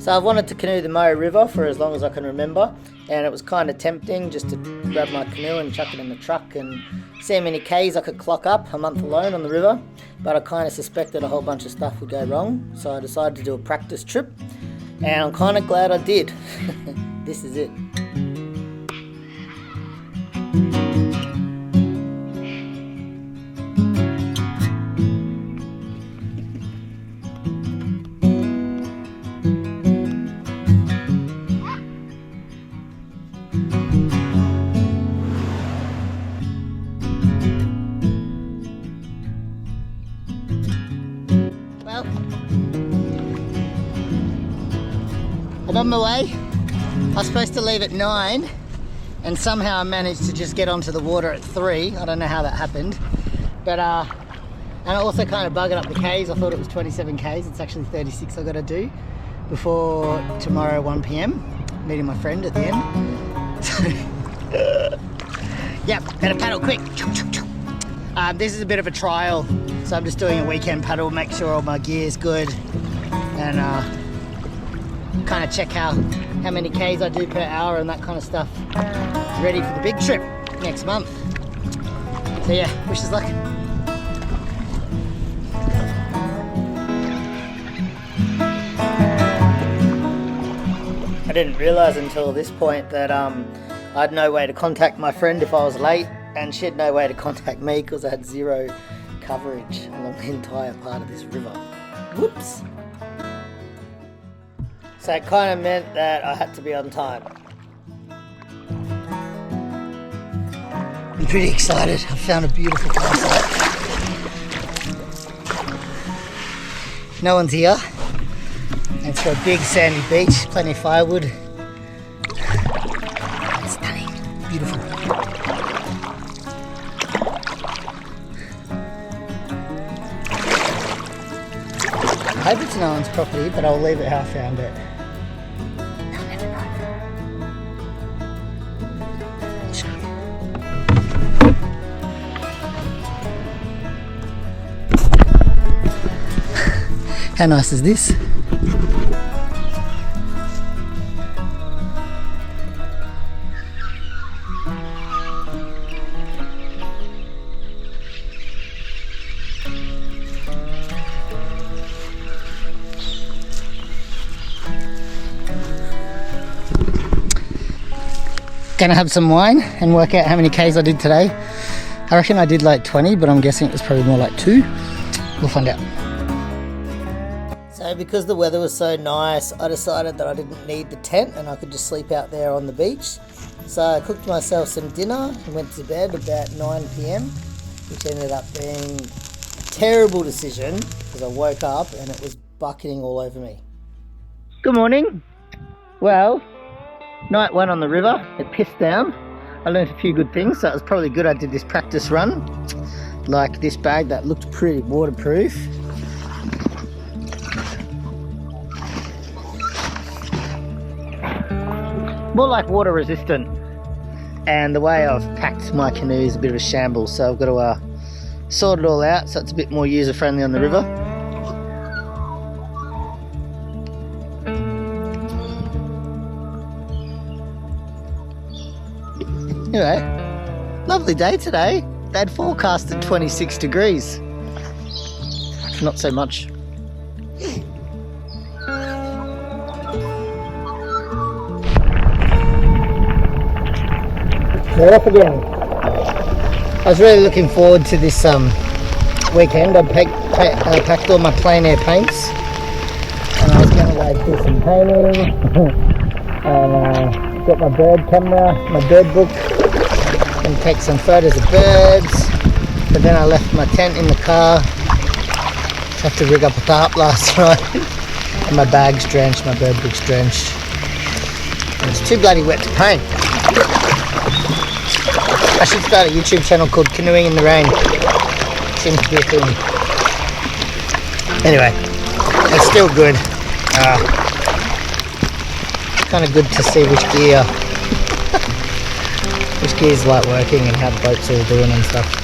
So I've wanted to canoe the Murray River for as long as I can remember, and it was kind of tempting just to grab my canoe and chuck it in the truck and see how many Ks I could clock up a month alone on the river, but I kind of suspected a whole bunch of stuff would go wrong, so I decided to do a practice trip, and I'm kind of glad I did. This is it. Well, I'm on my way. I was supposed to leave at 9 and somehow I managed to just get onto the water at 3. I don't know how that happened, but and I also kind of buggered up the Ks. I thought it was 27 Ks. It's actually 36 I got to do before tomorrow 1 PM, meeting my friend at the end. So yeah, better paddle quick. This is a bit of a trial, so I'm just doing a weekend paddle, make sure all my gear's good, and kind of check how many Ks I do per hour and that kind of stuff. Ready for the big trip next month. So yeah, wish us luck. I didn't realise until this point that I had no way to contact my friend if I was late, and she had no way to contact me because I had zero coverage along the entire part of this river. Whoops. So it kind of meant that I had to be on time. I'm pretty excited. I found a beautiful place. No one's here. It's got a big sandy beach, plenty of firewood. Stunning, beautiful. I hope it's no one's property, but I'll leave it how I found it. They'll never know. How nice is this? Gonna have some wine and work out how many Ks I did today. I reckon I did like 20, but I'm guessing it was probably more like 2. We'll find out. So because the weather was so nice, I decided that I didn't need the tent and I could just sleep out there on the beach. So I cooked myself some dinner and went to bed about 9 PM, which ended up being a terrible decision because I woke up and it was bucketing all over me. Good morning. Well, night 1 on the river, it pissed down. I learned a few good things, so it was probably good I did this practice run. Like this bag that looked pretty waterproof. More like water resistant. And the way I've packed my canoe is a bit of a shambles, so I've got to sort it all out so it's a bit more user friendly on the river. Anyway, lovely day today. They had forecasted 26 degrees. Not so much. We're off again. I was really looking forward to this weekend. I packed all my plein air paints and I was going to like do some painting and got my bird camera, my bird book, and take some photos of birds. But then I left my tent in the car. Had to rig up a tarp last night and my bag's drenched, my bird book's drenched. And it's too bloody wet to paint. I should start a YouTube channel called Canoeing in the Rain. Seems to be a thing. Anyway, it's still good. Kind of good to see which gear's like working and how the boat's all doing and stuff.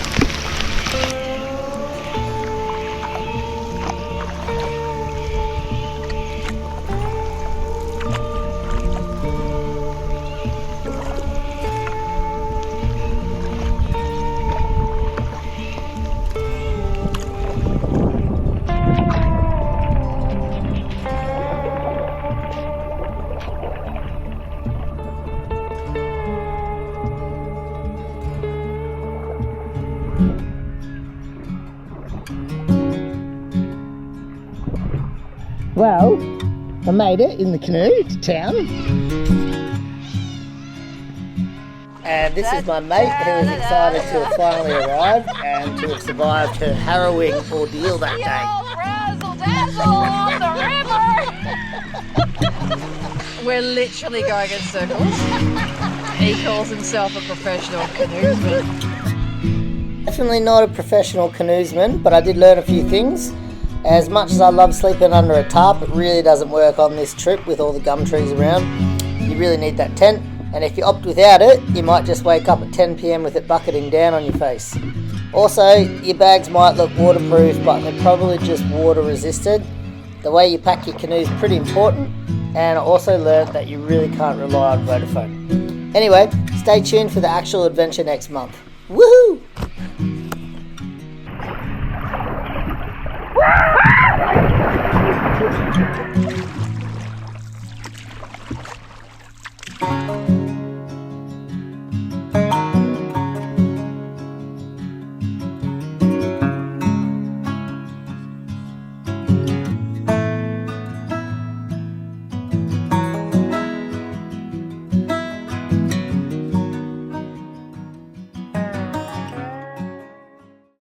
Well, I made it in the canoe to town. And this is my mate who is excited to have finally arrived and to have survived her harrowing ordeal that day. Razzle dazzle on the river! We're literally going in circles. He calls himself a professional canoesman. Definitely not a professional canoesman, but I did learn a few things. As much as I love sleeping under a tarp, it really doesn't work on this trip with all the gum trees around. You really need that tent, and if you opt without it, you might just wake up at 10 PM with it bucketing down on your face. Also, your bags might look waterproof, but they're probably just water resistant. The way you pack your canoe is pretty important, and I also learned that you really can't rely on Vodafone. Anyway, stay tuned for the actual adventure next month. Woohoo!